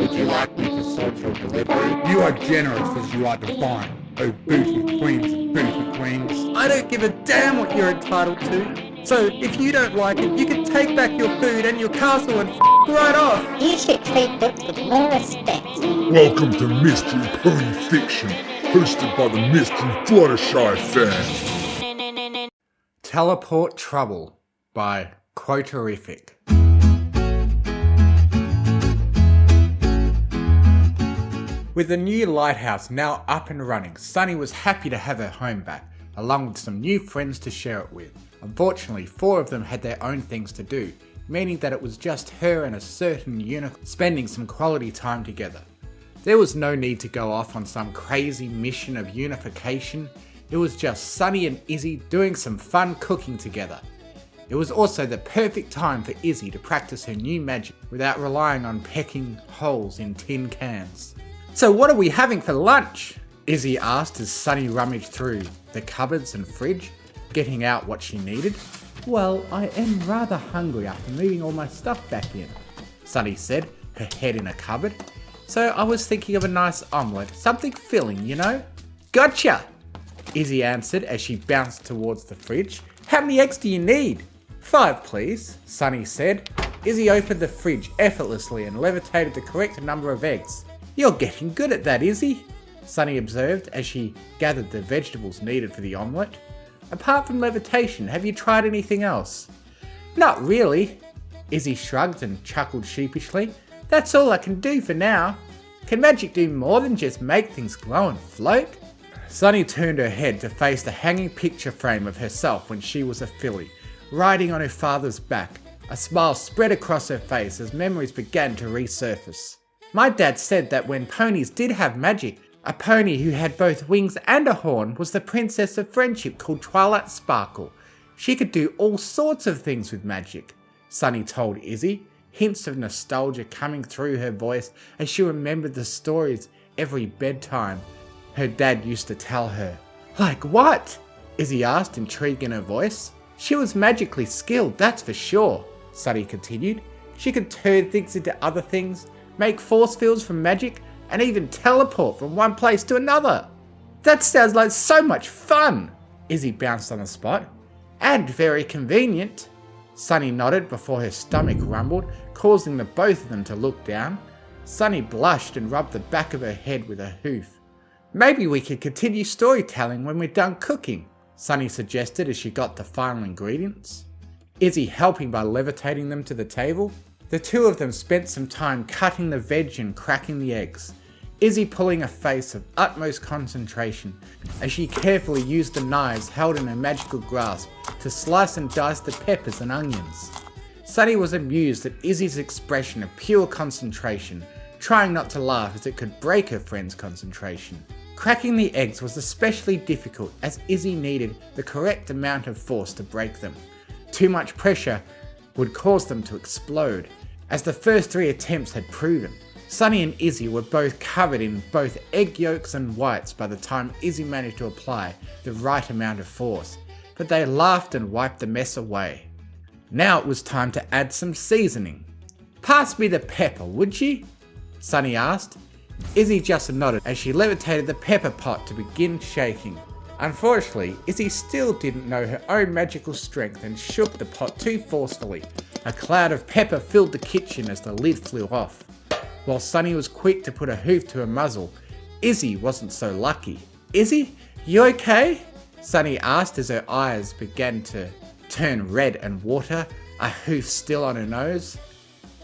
Would you like me to sort your delivery? You are generous as you are divine, oh booty queens and booty queens. I don't give a damn what you're entitled to. So if you don't like it, you can take back your food and your castle and right off. You should treat books with more respect. Welcome to Mystery Pony Fiction, hosted by the Mystery Fluttershy fan. Teleport Trouble by Quoterific. With the new lighthouse now up and running, Sunny was happy to have her home back, along with some new friends to share it with. Unfortunately, 4 of them had their own things to do, meaning that it was just her and a certain unicorn spending some quality time together. There was no need to go off on some crazy mission of unification. It was just Sunny and Izzy doing some fun cooking together. It was also the perfect time for Izzy to practice her new magic without relying on pecking holes in tin cans. "So what are we having for lunch?" Izzy asked as Sunny rummaged through the cupboards and fridge, getting out what she needed. "Well, I am rather hungry after moving all my stuff back in," Sunny said, her head in a cupboard. "So I was thinking of a nice omelette, something filling, you know." "Gotcha!" Izzy answered as she bounced towards the fridge. "How many eggs do you need?" "5, please," Sunny said. Izzy opened the fridge effortlessly and levitated the correct number of eggs. "You're getting good at that, Izzy," Sunny observed as she gathered the vegetables needed for the omelette. "Apart from levitation, have you tried anything else?" "Not really," Izzy shrugged and chuckled sheepishly. "That's all I can do for now. Can magic do more than just make things glow and float?" Sunny turned her head to face the hanging picture frame of herself when she was a filly, riding on her father's back. A smile spread across her face as memories began to resurface. "My dad said that when ponies did have magic, a pony who had both wings and a horn was the princess of friendship called Twilight Sparkle. She could do all sorts of things with magic," Sunny told Izzy, hints of nostalgia coming through her voice as she remembered the stories every bedtime her dad used to tell her. "Like what?" Izzy asked, intrigue in her voice. "She was magically skilled, that's for sure," Sunny continued. "She could turn things into other things, make force fields from magic, and even teleport from one place to another." "That sounds like so much fun!" Izzy bounced on the spot. "And very convenient." Sunny nodded before her stomach rumbled, causing the both of them to look down. Sunny blushed and rubbed the back of her head with a hoof. "Maybe we could continue storytelling when we're done cooking," Sunny suggested as she got the final ingredients. Izzy helping by levitating them to the table. The two of them spent some time cutting the veg and cracking the eggs, Izzy pulling a face of utmost concentration as she carefully used the knives held in her magical grasp to slice and dice the peppers and onions. Sunny was amused at Izzy's expression of pure concentration, trying not to laugh as it could break her friend's concentration. Cracking the eggs was especially difficult as Izzy needed the correct amount of force to break them. Too much pressure would cause them to explode, as the first 3 attempts had proven. Sunny and Izzy were both covered in both egg yolks and whites by the time Izzy managed to apply the right amount of force, but they laughed and wiped the mess away. Now it was time to add some seasoning. "Pass me the pepper, would you?" Sunny asked. Izzy just nodded as she levitated the pepper pot to begin shaking. Unfortunately, Izzy still didn't know her own magical strength and shook the pot too forcefully. A cloud of pepper filled the kitchen as the lid flew off. While Sunny was quick to put a hoof to her muzzle, Izzy wasn't so lucky. "Izzy, you okay?" Sunny asked as her eyes began to turn red and water, a hoof still on her nose.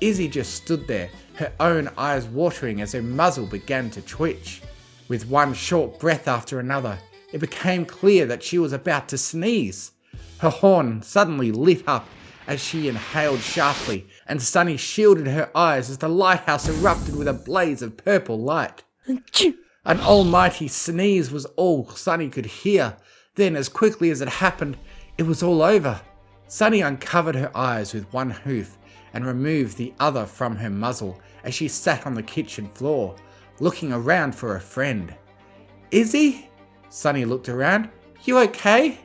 Izzy just stood there, her own eyes watering as her muzzle began to twitch. With one short breath after another, it became clear that she was about to sneeze. Her horn suddenly lit up as she inhaled sharply, and Sunny shielded her eyes as the lighthouse erupted with a blaze of purple light. An almighty sneeze was all Sunny could hear. Then, as quickly as it happened, it was all over. Sunny uncovered her eyes with one hoof and removed the other from her muzzle as she sat on the kitchen floor, looking around for a friend. "Izzy?" Sunny looked around. "You okay?"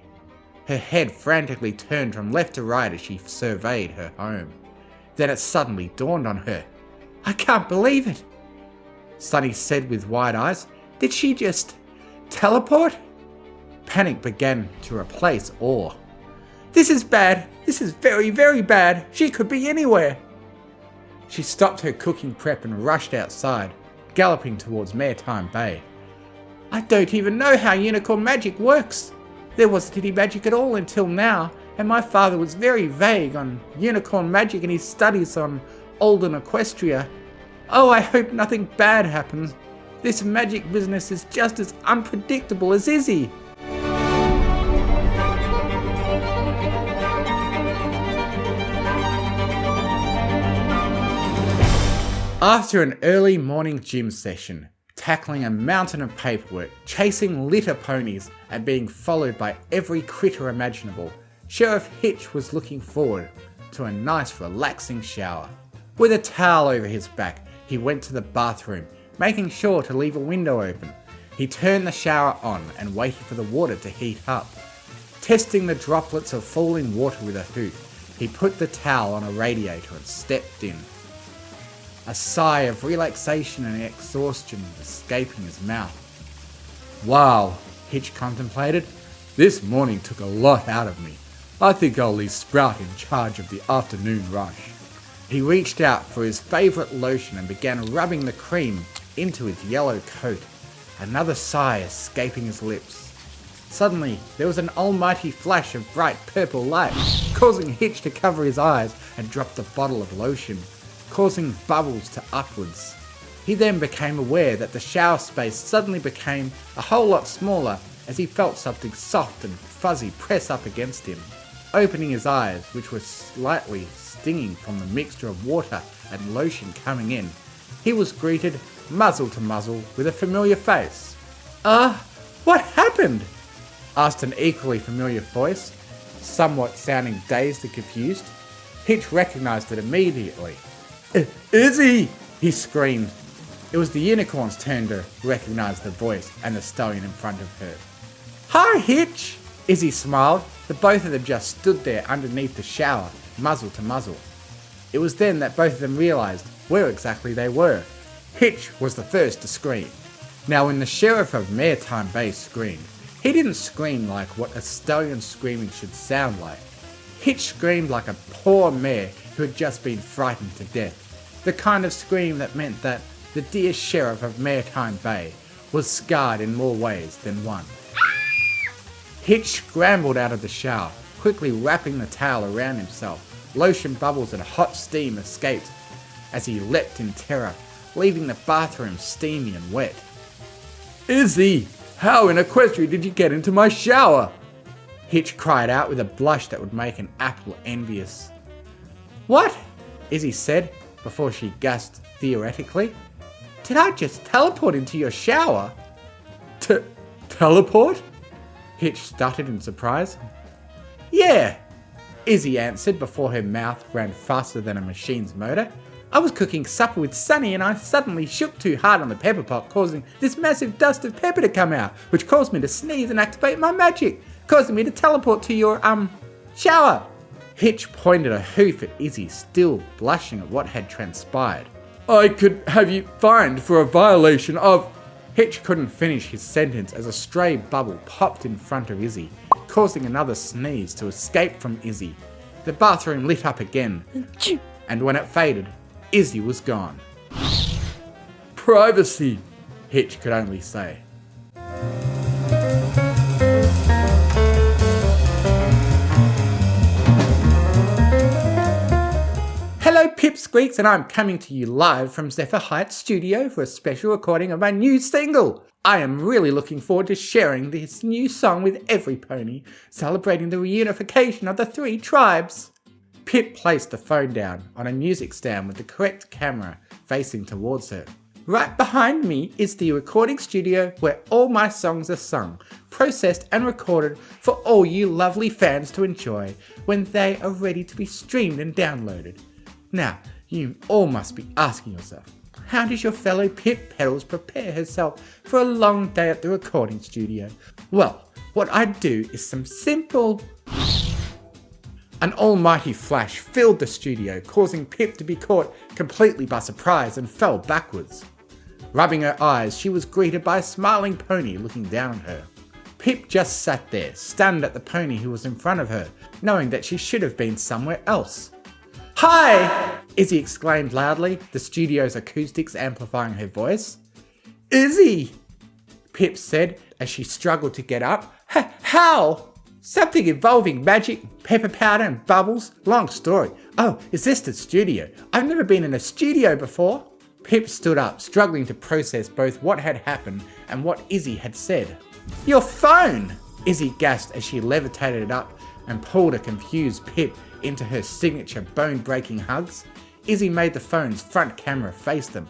Her head frantically turned from left to right as she surveyed her home. Then it suddenly dawned on her. "I can't believe it. Sunny said with wide eyes. Did she just teleport? Panic began to replace awe. This is bad. This is very, very bad. She could be anywhere. She stopped her cooking prep and rushed outside, galloping towards Maretime Bay. I don't even know how unicorn magic works. There wasn't any magic at all until now, and my father was very vague on unicorn magic in his studies on olden Equestria. Oh, I hope nothing bad happens. This magic business is just as unpredictable as Izzy. After an early morning gym session, tackling a mountain of paperwork, chasing litter ponies, and being followed by every critter imaginable, Sheriff Hitch was looking forward to a nice relaxing shower. With a towel over his back, he went to the bathroom, making sure to leave a window open. He turned the shower on and waited for the water to heat up. Testing the droplets of falling water with a hoop, he put the towel on a radiator and stepped in. A sigh of relaxation and exhaustion was escaping his mouth. Wow, Hitch contemplated. This morning took a lot out of me. I think I'll leave Sprout in charge of the afternoon rush. He reached out for his favourite lotion and began rubbing the cream into his yellow coat, another sigh escaping his lips. Suddenly, there was an almighty flash of bright purple light, causing Hitch to cover his eyes and drop the bottle of lotion, causing bubbles to upwards. He then became aware that the shower space suddenly became a whole lot smaller as he felt something soft and fuzzy press up against him. Opening his eyes, which were slightly stinging from the mixture of water and lotion coming in, he was greeted muzzle to muzzle with a familiar face. What happened? Asked an equally familiar voice, somewhat sounding dazed and confused. Hitch recognised it immediately. Izzy! He screamed. It was the unicorn's turn to recognise the voice and the stallion in front of her. Hi, Hitch! Izzy smiled. The both of them just stood there underneath the shower, muzzle to muzzle. It was then that both of them realised where exactly they were. Hitch was the first to scream. Now, when the sheriff of Maretime Bay screamed, he didn't scream like what a stallion screaming should sound like. Hitch screamed like a poor mare who had just been frightened to death. The kind of scream that meant that the dear sheriff of Maretime Bay was scarred in more ways than one. Hitch scrambled out of the shower, quickly wrapping the towel around himself. Lotion bubbles and hot steam escaped as he leapt in terror, leaving the bathroom steamy and wet. Izzy, how in Equestria did you get into my shower? Hitch cried out with a blush that would make an apple envious. What? Izzy said, before she gasped theoretically. Did I just teleport into your shower? Teleport? Hitch stuttered in surprise. Yeah, Izzy answered before her mouth ran faster than a machine's motor. I was cooking supper with Sunny and I suddenly shook too hard on the pepper pot, causing this massive dust of pepper to come out, which caused me to sneeze and activate my magic, causing me to teleport to your, shower. Hitch pointed a hoof at Izzy, still blushing at what had transpired. I could have you fined for a violation of... Hitch couldn't finish his sentence as a stray bubble popped in front of Izzy, causing another sneeze to escape from Izzy. The bathroom lit up again, and when it faded, Izzy was gone. Privacy, Hitch could only say. Hello Pipsqueaks, and I'm coming to you live from Zephyr Heights Studio for a special recording of my new single. I am really looking forward to sharing this new song with every pony, celebrating the reunification of the 3 tribes. Pip placed the phone down on a music stand with the correct camera facing towards her. Right behind me is the recording studio where all my songs are sung, processed and recorded for all you lovely fans to enjoy when they are ready to be streamed and downloaded. Now, you all must be asking yourself, how does your fellow Pip Petals prepare herself for a long day at the recording studio? Well, what I do is some simple... An almighty flash filled the studio, causing Pip to be caught completely by surprise and fell backwards. Rubbing her eyes, she was greeted by a smiling pony looking down at her. Pip just sat there, stunned at the pony who was in front of her, knowing that she should have been somewhere else. "Hi!" Izzy exclaimed loudly, the studio's acoustics amplifying her voice. "Izzy!" Pip said as she struggled to get up. "How?" "Something involving magic, pepper powder and bubbles. Long story. Oh, is this the studio? I've never been in a studio before." Pip stood up, struggling to process both what had happened and what Izzy had said. "Your phone!" Izzy gasped as she levitated it up and pulled a confused Pip into her signature bone-breaking hugs. Izzy made the phone's front camera face them.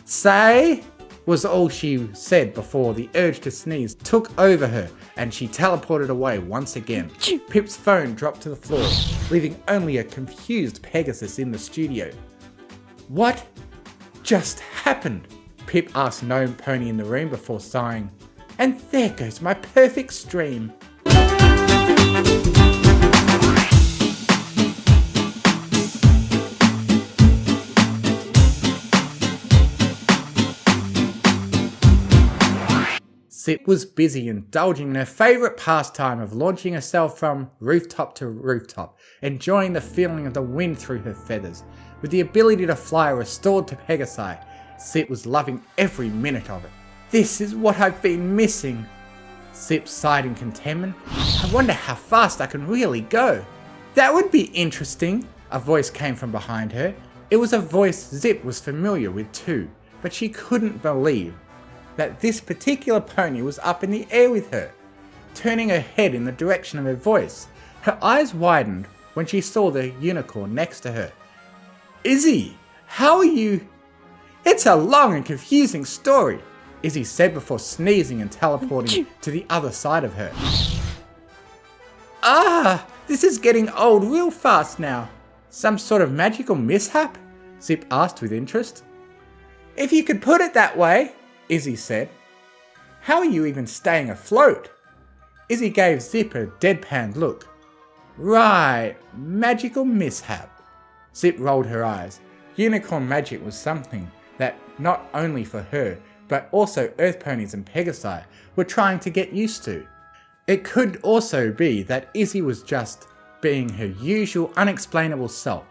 "Say?" was all she said before the urge to sneeze took over her and she teleported away once again. Pip's phone dropped to the floor, leaving only a confused Pegasus in the studio. "What just happened?" Pip asked no pony in the room before sighing. "And there goes my perfect stream." Zip was busy indulging in her favourite pastime of launching herself from rooftop to rooftop, enjoying the feeling of the wind through her feathers. With the ability to fly restored to Pegasi, Zip was loving every minute of it. "This is what I've been missing." Zip sighed in contentment. "I wonder how fast I can really go." "That would be interesting," a voice came from behind her. It was a voice Zip was familiar with too, but she couldn't believe that this particular pony was up in the air with her. Turning her head in the direction of her voice, her eyes widened when she saw the unicorn next to her. "Izzy, how are you?" "It's a long and confusing story," Izzy said before sneezing and teleporting to the other side of her. "Ah, this is getting old real fast now. Some sort of magical mishap?" Zip asked with interest. "If you could put it that way," Izzy said. "How are you even staying afloat?" Izzy gave Zip a deadpan look. "Right, magical mishap." Zip rolled her eyes. Unicorn magic was something that not only for her, but also Earth Ponies and Pegasi were trying to get used to. It could also be that Izzy was just being her usual unexplainable self.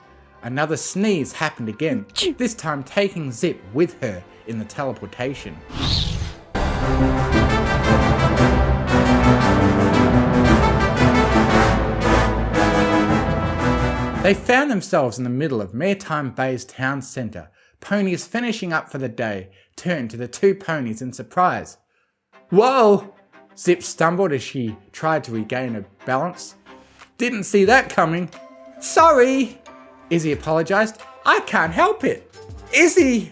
Another sneeze happened again, this time taking Zip with her in the teleportation. They found themselves in the middle of Maretime Bay's town centre. Ponies finishing up for the day turned to the two ponies in surprise. "Whoa!" Zip stumbled as she tried to regain her balance. "Didn't see that coming." "Sorry," Izzy apologised. "I can't help it." "Izzy!"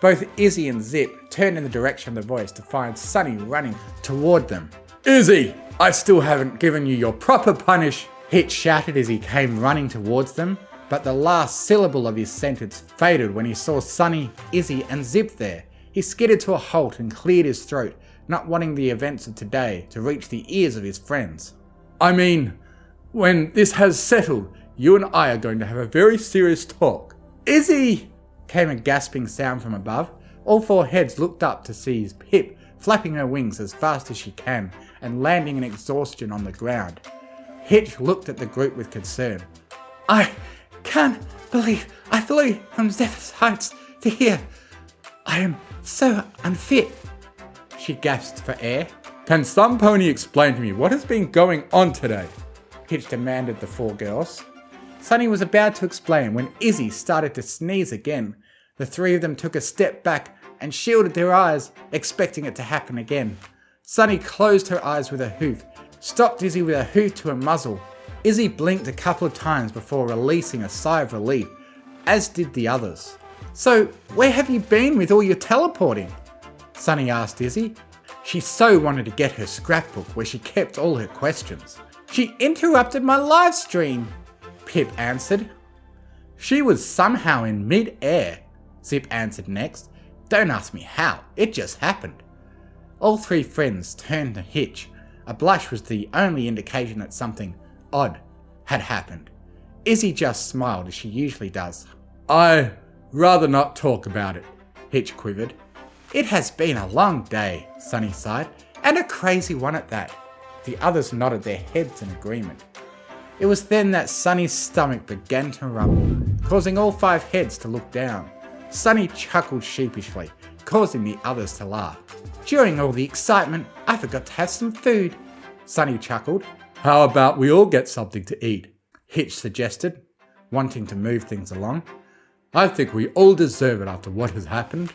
Both Izzy and Zip turned in the direction of the voice to find Sunny running toward them. "Izzy, I still haven't given you your proper punish," Hitch shouted as he came running towards them, but the last syllable of his sentence faded when he saw Sunny, Izzy and Zip there. He skidded to a halt and cleared his throat, not wanting the events of today to reach the ears of his friends. "I mean, when this has settled, you and I are going to have a very serious talk." "Izzy!" came a gasping sound from above. All four heads looked up to see Pip flapping her wings as fast as she can and landing in exhaustion on the ground. Hitch looked at the group with concern. "I can't believe I flew from Zephyr's Heights to here. I am so unfit." She gasped for air. "Can some pony explain to me what has been going on today?" Hitch demanded the four girls. Sunny was about to explain when Izzy started to sneeze again. The three of them took a step back and shielded their eyes, expecting it to happen again. Sunny closed her eyes with a hoof, stopped Izzy with a hoof to her muzzle. Izzy blinked a couple of times before releasing a sigh of relief, as did the others. "So, where have you been with all your teleporting?" Sunny asked Izzy. She so wanted to get her scrapbook where she kept all her questions. "She interrupted my live stream," Pip answered. "She was somehow in mid-air," Zip answered next. "Don't ask me how, it just happened." All three friends turned to Hitch. A blush was the only indication that something odd had happened. Izzy just smiled as she usually does. "I'd rather not talk about it," Hitch quivered. It has been a long day, Sunny sighed, and a crazy one at that. The others nodded their heads in agreement. It was then that Sunny's stomach began to rumble, causing all 5 heads to look down. Sunny chuckled sheepishly, causing the others to laugh. During all the excitement, I forgot to have some food. Sunny chuckled. How about we all get something to eat? Hitch suggested, wanting to move things along. I think we all deserve it after what has happened.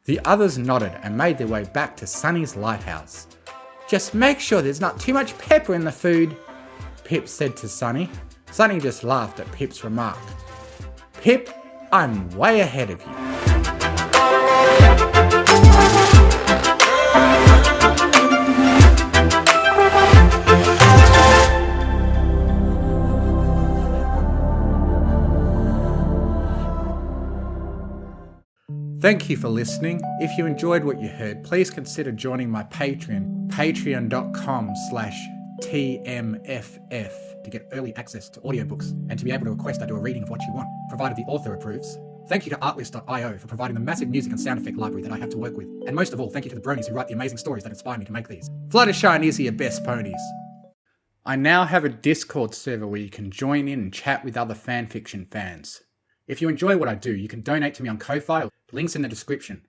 The others nodded and made their way back to Sunny's lighthouse. Just make sure there's not too much pepper in the food, Pip said to Sunny. Sunny just laughed at Pip's remark. Pip, I'm way ahead of you. Thank you for listening. If you enjoyed what you heard, please consider joining my Patreon, patreon.com/TMFF, to get early access to audiobooks and to be able to request I do a reading of what you want, provided the author approves. Thank you to artlist.io for providing the massive music and sound effect library that I have to work with. And most of all, thank you to the bronies who write the amazing stories that inspire me to make these. Fluttershy and Izzy are best ponies. I now have a Discord server where you can join in and chat with other fanfiction fans. If you enjoy what I do, you can donate to me on Ko-Fi, links in the description.